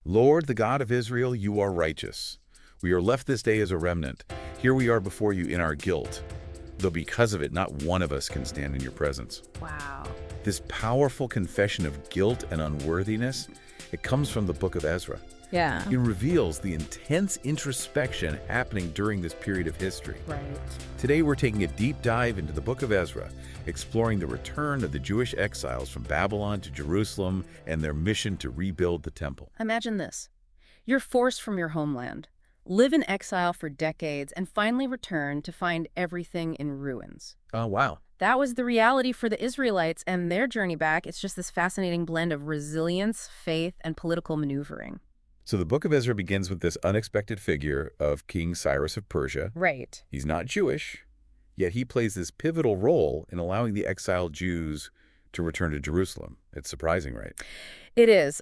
Lord, the God of Israel, you are righteous. We are left this day as a remnant. Here we are before you in our guilt, though because of it, not one of us can stand in your presence. Wow. This powerful confession of guilt and unworthiness, it comes from the book of Ezra. Yeah. It reveals the intense introspection happening during this period of history. Right. Today, we're taking a deep dive into the book of Ezra, exploring the return of the Jewish exiles from Babylon to Jerusalem and their mission to rebuild the temple. Imagine this. You're forced from your homeland, live in exile for decades, and finally return to find everything in ruins. Oh, wow. That was the reality for the Israelites, and their journey back, it's just this fascinating blend of resilience, faith, and political maneuvering. So the book of Ezra begins with this unexpected figure of King Cyrus of Persia. Right. He's not Jewish, yet he plays this pivotal role in allowing the exiled Jews to return to Jerusalem. It's surprising, right? It is.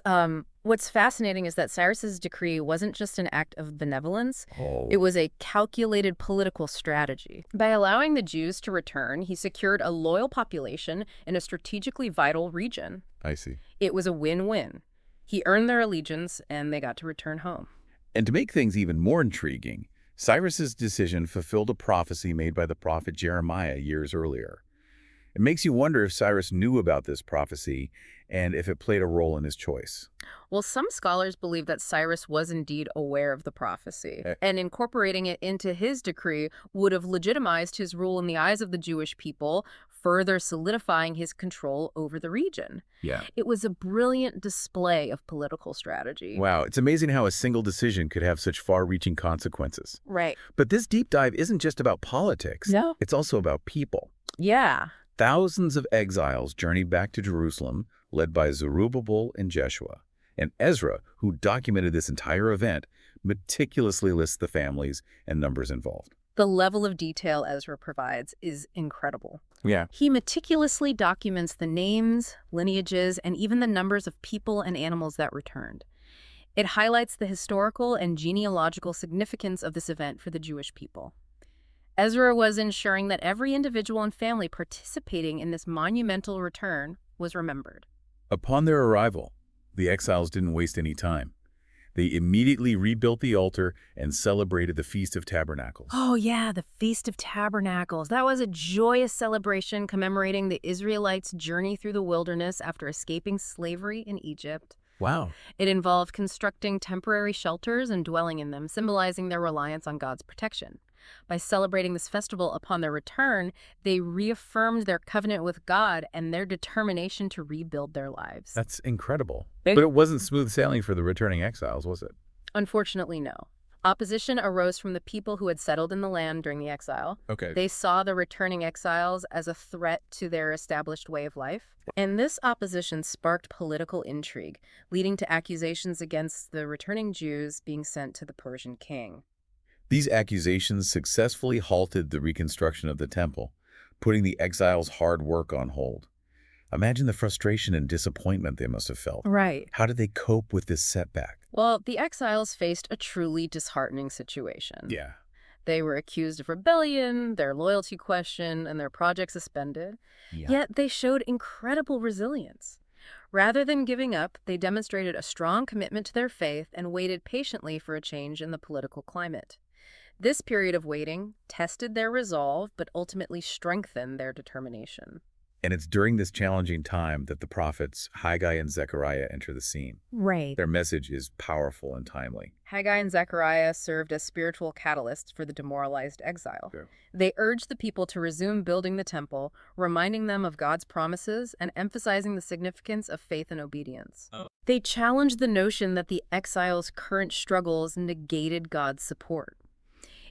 What's fascinating is that Cyrus's decree wasn't just an act of benevolence. It was a calculated political strategy. By allowing the Jews to return, he secured a loyal population in a strategically vital region. I see. It was a win-win. He earned their allegiance, and they got to return home. And to make things even more intriguing, Cyrus's decision fulfilled a prophecy made by the prophet Jeremiah years earlier. It makes you wonder if Cyrus knew about this prophecy and if it played a role in his choice. Well, some scholars believe that Cyrus was indeed aware of the prophecy, and incorporating it into his decree would have legitimized his rule in the eyes of the Jewish people, further solidifying his control over the region. Yeah. It was a brilliant display of political strategy. Wow, it's amazing how a single decision could have such far-reaching consequences. Right. But this deep dive isn't just about politics. No. It's also about people. Yeah. Thousands of exiles journeyed back to Jerusalem, led by Zerubbabel and Jeshua. And Ezra, who documented this entire event, meticulously lists the families and numbers involved. The level of detail Ezra provides is incredible. Yeah. He meticulously documents the names, lineages, and even the numbers of people and animals that returned. It highlights the historical and genealogical significance of this event for the Jewish people. Ezra was ensuring that every individual and family participating in this monumental return was remembered. Upon their arrival, the exiles didn't waste any time. They immediately rebuilt the altar and celebrated the Feast of Tabernacles. Oh yeah, the Feast of Tabernacles. That was a joyous celebration commemorating the Israelites' journey through the wilderness after escaping slavery in Egypt. Wow. It involved constructing temporary shelters and dwelling in them, symbolizing their reliance on God's protection. By celebrating this festival upon their return, they reaffirmed their covenant with God and their determination to rebuild their lives. That's incredible. But it wasn't smooth sailing for the returning exiles, was it? Unfortunately, no. Opposition arose from the people who had settled in the land during the exile. Okay. They saw the returning exiles as a threat to their established way of life. And this opposition sparked political intrigue, leading to accusations against the returning Jews being sent to the Persian king. These accusations successfully halted the reconstruction of the temple, putting the exiles' hard work on hold. Imagine the frustration and disappointment they must have felt. Right. How did they cope with this setback? Well, the exiles faced a truly disheartening situation. Yeah. They were accused of rebellion, their loyalty questioned, and their project suspended. Yeah. Yet they showed incredible resilience. Rather than giving up, they demonstrated a strong commitment to their faith and waited patiently for a change in the political climate. This period of waiting tested their resolve, but ultimately strengthened their determination. And it's during this challenging time that the prophets Haigai and Zechariah enter the scene. Right. Their message is powerful and timely. Haigai and Zachariah served as spiritual catalysts for the demoralized exile. Sure. They urged the people to resume building the temple, reminding them of God's promises and emphasizing the significance of faith and obedience. They challenged the notion that the exiles' current struggles negated God's support.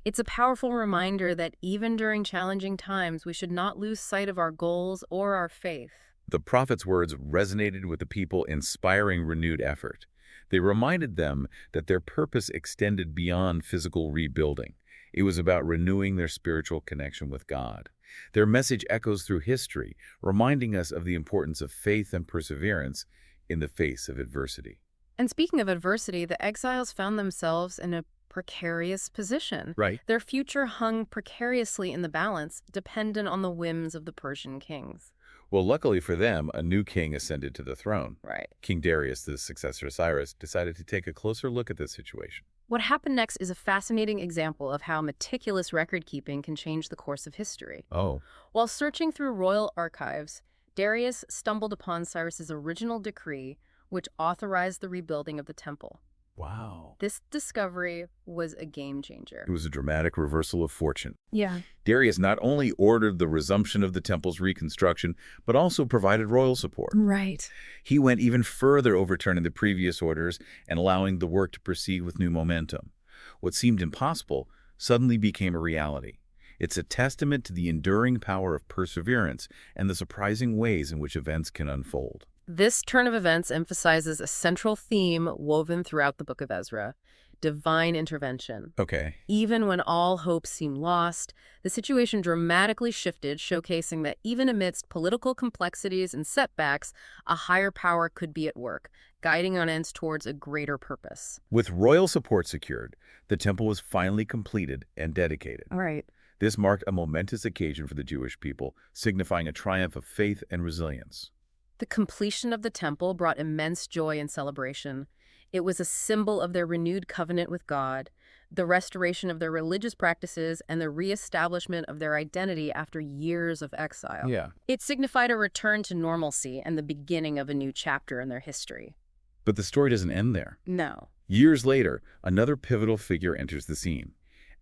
It's a powerful reminder that even during challenging times, we should not lose sight of our goals or our faith. The prophet's words resonated with the people, inspiring renewed effort. They reminded them that their purpose extended beyond physical rebuilding. It was about renewing their spiritual connection with God. Their message echoes through history, reminding us of the importance of faith and perseverance in the face of adversity. And speaking of adversity, the exiles found themselves in a precarious position. Right. Their future hung precariously in the balance, dependent on the whims of the Persian kings. Well, luckily for them, a new king ascended to the throne. Right. King Darius, the successor of Cyrus, decided to take a closer look at this situation. What happened next is a fascinating example of how meticulous record-keeping can change the course of history. Oh, While searching through royal archives, Darius stumbled upon Cyrus's original decree, which authorized the rebuilding of the temple. wow. This discovery was a game changer. It was a dramatic reversal of fortune. Yeah. Darius not only ordered the resumption of the temple's reconstruction, but also provided royal support. Right. He went even further, overturning the previous orders and allowing the work to proceed with new momentum. What seemed impossible suddenly became a reality. It's a testament to the enduring power of perseverance and the surprising ways in which events can unfold. This turn of events emphasizes a central theme woven throughout the book of Ezra: divine intervention. Okay. Even when all hope seemed lost, the situation dramatically shifted, showcasing that even amidst political complexities and setbacks, a higher power could be at work, guiding events towards a greater purpose. With royal support secured, the temple was finally completed and dedicated. All right. This marked a momentous occasion for the Jewish people, signifying a triumph of faith and resilience. The completion of the temple brought immense joy and celebration. It was a symbol of their renewed covenant with God, the restoration of their religious practices, and the reestablishment of their identity after years of exile. Yeah. It signified a return to normalcy and the beginning of a new chapter in their history. But the story doesn't end there. No. Years later, another pivotal figure enters the scene.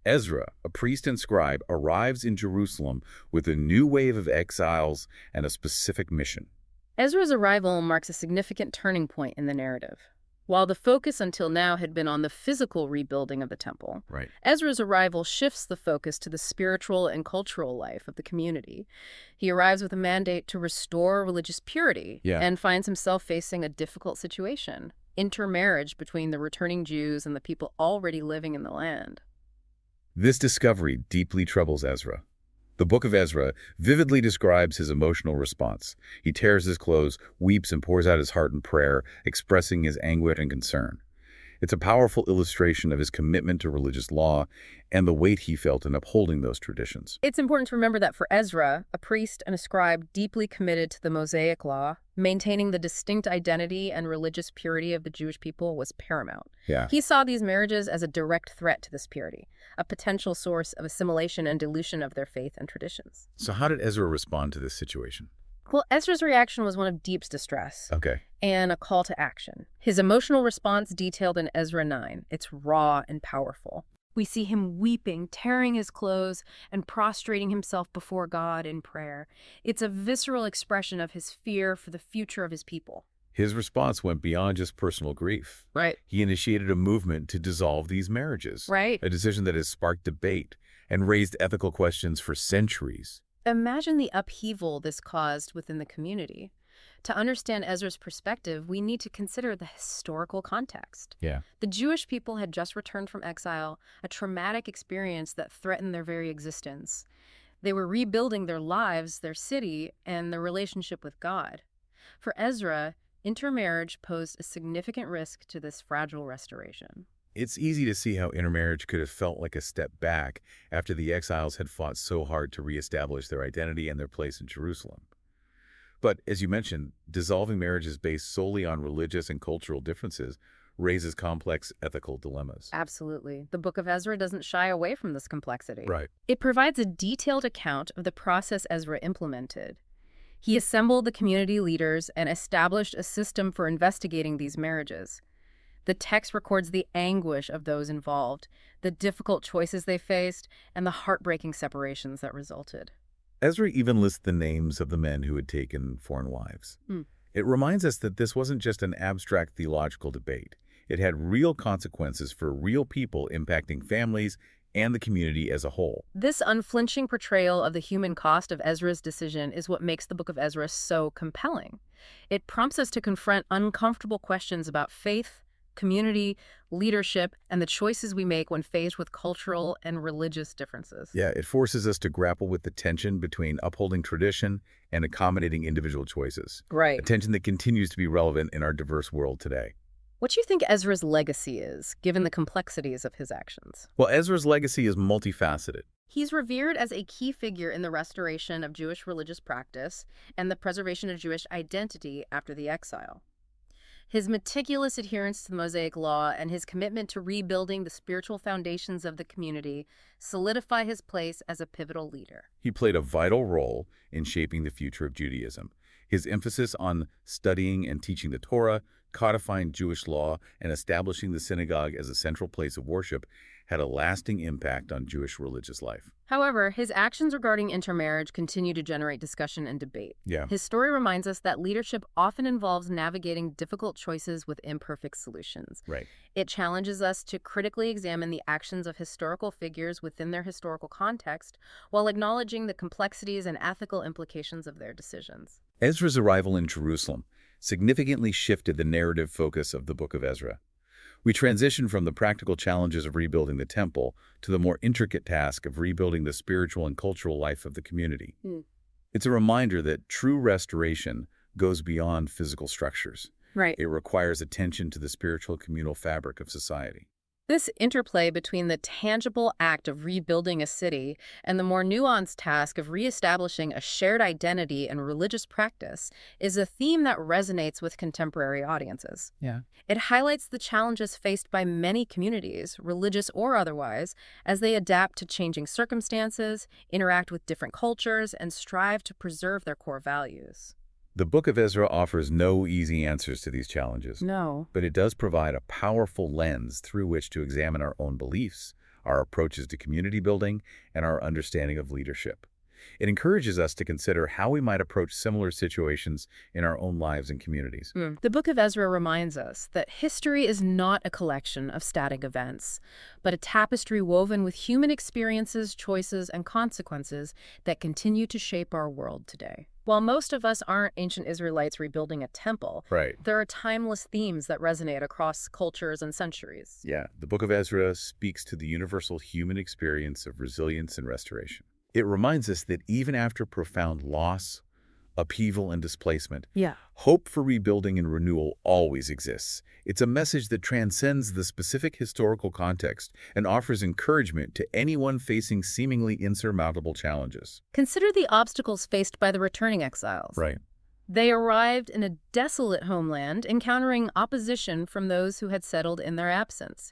Ezra, a priest and scribe, arrives in Jerusalem with a new wave of exiles and a specific mission. Ezra's arrival marks a significant turning point in the narrative. While the focus until now had been on the physical rebuilding of the temple, Right. Ezra's arrival shifts the focus to the spiritual and cultural life of the community. He arrives with a mandate to restore religious purity and finds himself facing a difficult situation: intermarriage between the returning Jews and the people already living in the land. This discovery deeply troubles Ezra. The book of Ezra vividly describes his emotional response. He tears his clothes, weeps, and pours out his heart in prayer, expressing his anguish and concern. It's a powerful illustration of his commitment to religious law and the weight he felt in upholding those traditions. It's important to remember that for Ezra, a priest and a scribe deeply committed to the Mosaic law, maintaining the distinct identity and religious purity of the Jewish people was paramount. Yeah. He saw these marriages as a direct threat to this purity, a potential source of assimilation and dilution of their faith and traditions. So how did Ezra respond to this situation? Well, Ezra's reaction was one of deep distress Okay. and a call to action. His emotional response detailed in Ezra 9. It's raw and powerful. We see him weeping, tearing his clothes, and prostrating himself before God in prayer. It's a visceral expression of his fear for the future of his people. His response went beyond just personal grief. Right. He initiated a movement to dissolve these marriages. Right. A decision that has sparked debate and raised ethical questions for centuries. Imagine the upheaval this caused within the community. To understand Ezra's perspective, we need to consider the historical context. Yeah. The Jewish people had just returned from exile, a traumatic experience that threatened their very existence. They were rebuilding their lives, their city, and their relationship with God. For Ezra, intermarriage posed a significant risk to this fragile restoration. It's easy to see how intermarriage could have felt like a step back after the exiles had fought so hard to reestablish their identity and their place in Jerusalem. But, as you mentioned, dissolving marriages based solely on religious and cultural differences raises complex ethical dilemmas. Absolutely. The book of Ezra doesn't shy away from this complexity. Right. It provides a detailed account of the process Ezra implemented. He assembled the community leaders and established a system for investigating these marriages. The text records the anguish of those involved, the difficult choices they faced, and the heartbreaking separations that resulted. Ezra even lists the names of the men who had taken foreign wives. It reminds us that this wasn't just an abstract theological debate. It had real consequences for real people, impacting families and the community as a whole. This unflinching portrayal of the human cost of Ezra's decision is what makes the book of Ezra so compelling. It prompts us to confront uncomfortable questions about faith, community, leadership, and the choices we make when faced with cultural and religious differences. Yeah, it forces us to grapple with the tension between upholding tradition and accommodating individual choices. Right. A tension that continues to be relevant in our diverse world today. What do you think Ezra's legacy is, given the complexities of his actions? Well, Ezra's legacy is multifaceted. He's revered as a key figure in the restoration of Jewish religious practice and the preservation of Jewish identity after the exile. His meticulous adherence to the Mosaic Law and his commitment to rebuilding the spiritual foundations of the community solidify his place as a pivotal leader. He played a vital role in shaping the future of Judaism. His emphasis on studying and teaching the Torah, codifying Jewish law, and establishing the synagogue as a central place of worship had a lasting impact on Jewish religious life. However, his actions regarding intermarriage continue to generate discussion and debate. Yeah. His story reminds us that leadership often involves navigating difficult choices with imperfect solutions. Right. It challenges us to critically examine the actions of historical figures within their historical context while acknowledging the complexities and ethical implications of their decisions. Ezra's arrival in Jerusalem significantly shifted the narrative focus of the book of Ezra. We transition from the practical challenges of rebuilding the temple to the more intricate task of rebuilding the spiritual and cultural life of the community. It's a reminder that true restoration goes beyond physical structures. Right. It requires attention to the spiritual communal fabric of society. This interplay between the tangible act of rebuilding a city and the more nuanced task of reestablishing a shared identity and religious practice is a theme that resonates with contemporary audiences. Yeah. It highlights the challenges faced by many communities, religious or otherwise, as they adapt to changing circumstances, interact with different cultures, and strive to preserve their core values. The book of Ezra offers no easy answers to these challenges. No. But it does provide a powerful lens through which to examine our own beliefs, our approaches to community building, and our understanding of leadership. It encourages us to consider how we might approach similar situations in our own lives and communities. The book of Ezra reminds us that history is not a collection of static events, but a tapestry woven with human experiences, choices, and consequences that continue to shape our world today. While most of us aren't ancient Israelites rebuilding a temple, Right. there are timeless themes that resonate across cultures and centuries. Yeah, the book of Ezra speaks to the universal human experience of resilience and restoration. It reminds us that even after profound loss, upheaval, and displacement, hope for rebuilding and renewal always exists. It's a message that transcends the specific historical context and offers encouragement to anyone facing seemingly insurmountable challenges. Consider the obstacles faced by the returning exiles. Right. They arrived in a desolate homeland, encountering opposition from those who had settled in their absence.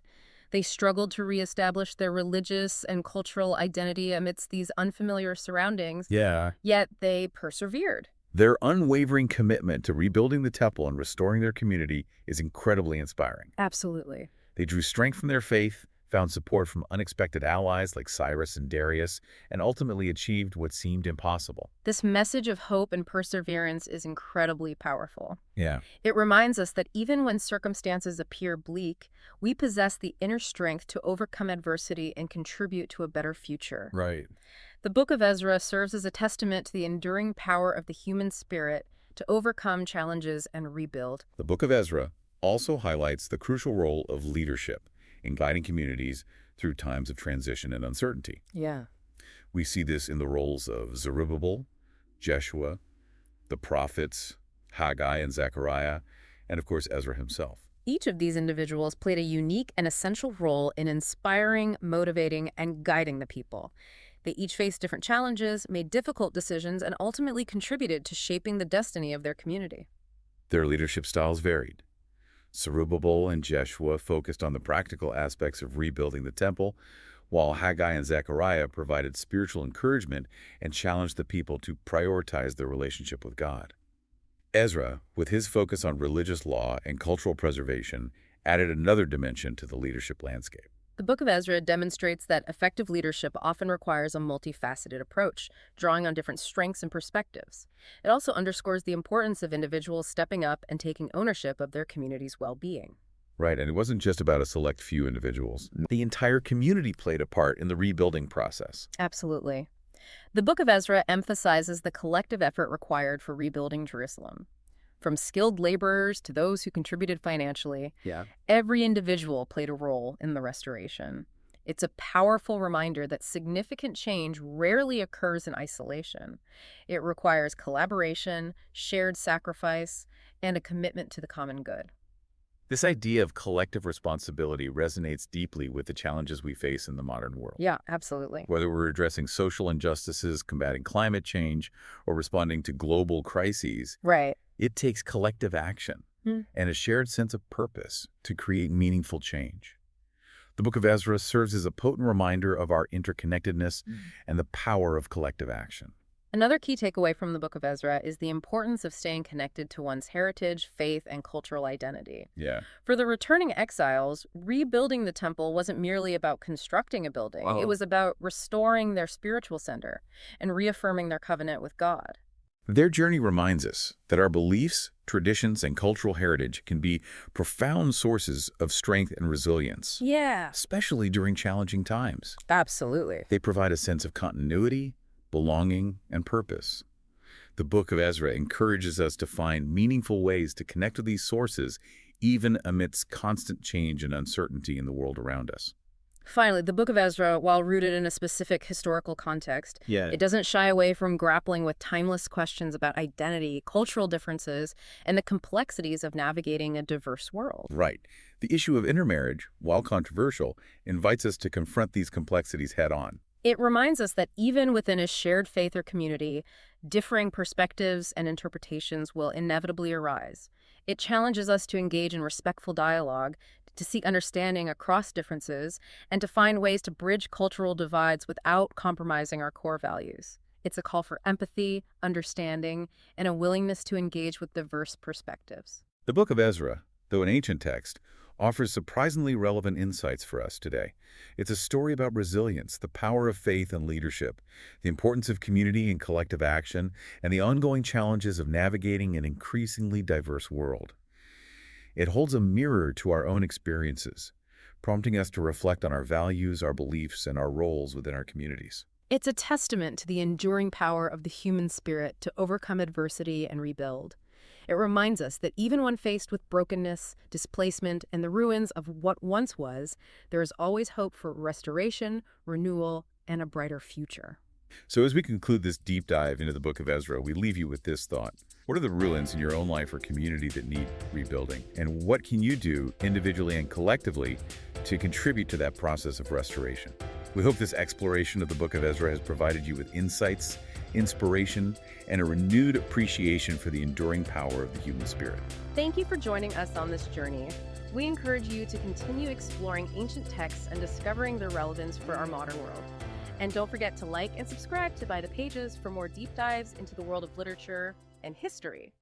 They struggled to reestablish their religious and cultural identity amidst these unfamiliar surroundings, yet they persevered. Their unwavering commitment to rebuilding the temple and restoring their community is incredibly inspiring. Absolutely. They drew strength from their faith, found support from unexpected allies like Cyrus and Darius, and ultimately achieved what seemed impossible. This message of hope and perseverance is incredibly powerful. Yeah. It reminds us that even when circumstances appear bleak, we possess the inner strength to overcome adversity and contribute to a better future. Right. The book of Ezra serves as a testament to the enduring power of the human spirit to overcome challenges and rebuild. The book of Ezra also highlights the crucial role of leadership in guiding communities through times of transition and uncertainty. Yeah. We see this in the roles of Zerubbabel, Jeshua, the prophets, Haigai and Zachariah, and of course Ezra himself. Each of these individuals played a unique and essential role in inspiring, motivating, and guiding the people. They each faced different challenges, made difficult decisions, and ultimately contributed to shaping the destiny of their community. Their leadership styles varied. Zerubbabel and Jeshua focused on the practical aspects of rebuilding the temple, while Haigai and Zachariah provided spiritual encouragement and challenged the people to prioritize their relationship with God. Ezra, with his focus on religious law and cultural preservation, added another dimension to the leadership landscape. The book of Ezra demonstrates that effective leadership often requires a multifaceted approach, drawing on different strengths and perspectives. It also underscores the importance of individuals stepping up and taking ownership of their community's well-being. Right, and it wasn't just about a select few individuals. The entire community played a part in the rebuilding process. Absolutely. The book of Ezra emphasizes the collective effort required for rebuilding Jerusalem. From skilled laborers to those who contributed financially, every individual played a role in the restoration. It's a powerful reminder that significant change rarely occurs in isolation. It requires collaboration, shared sacrifice, and a commitment to the common good. This idea of collective responsibility resonates deeply with the challenges we face in the modern world. Yeah, absolutely. Whether we're addressing social injustices, combating climate change, or responding to global crises, Right. it takes collective action and a shared sense of purpose to create meaningful change. The Book of Ezra serves as a potent reminder of our interconnectedness and the power of collective action. Another key takeaway from the Book of Ezra is the importance of staying connected to one's heritage, faith, and cultural identity. Yeah. For the returning exiles, rebuilding the temple wasn't merely about constructing a building. It was about restoring their spiritual center and reaffirming their covenant with God. Their journey reminds us that our beliefs, traditions, and cultural heritage can be profound sources of strength and resilience, Yeah, especially during challenging times. absolutely. They provide a sense of continuity, belonging, and purpose. The Book of Ezra encourages us to find meaningful ways to connect with these sources, even amidst constant change and uncertainty in the world around us. Finally, the Book of Ezra, while rooted in a specific historical context, it doesn't shy away from grappling with timeless questions about identity, cultural differences, and the complexities of navigating a diverse world. Right. The issue of intermarriage, while controversial, invites us to confront these complexities head-on. It reminds us that even within a shared faith or community, differing perspectives and interpretations will inevitably arise. It challenges us to engage in respectful dialogue, to seek understanding across differences, and to find ways to bridge cultural divides without compromising our core values. It's a call for empathy, understanding, and a willingness to engage with diverse perspectives. The Book of Ezra, though an ancient text, offers surprisingly relevant insights for us today. It's a story about resilience, the power of faith and leadership, the importance of community and collective action, and the ongoing challenges of navigating an increasingly diverse world. It holds a mirror to our own experiences, prompting us to reflect on our values, our beliefs, and our roles within our communities. It's a testament to the enduring power of the human spirit to overcome adversity and rebuild. It reminds us that even when faced with brokenness, displacement, and the ruins of what once was, there is always hope for restoration, renewal, and a brighter future. So as we conclude this deep dive into the Book of Ezra, we leave you with this thought. What are the ruins in your own life or community that need rebuilding? And what can you do individually and collectively to contribute to that process of restoration? We hope this exploration of the Book of Ezra has provided you with insights, inspiration, and a renewed appreciation for the enduring power of the human spirit. Thank you for joining us on this journey. We encourage you to continue exploring ancient texts and discovering their relevance for our modern world. And don't forget to like and subscribe to By the Pages for more deep dives into the world of literature and history.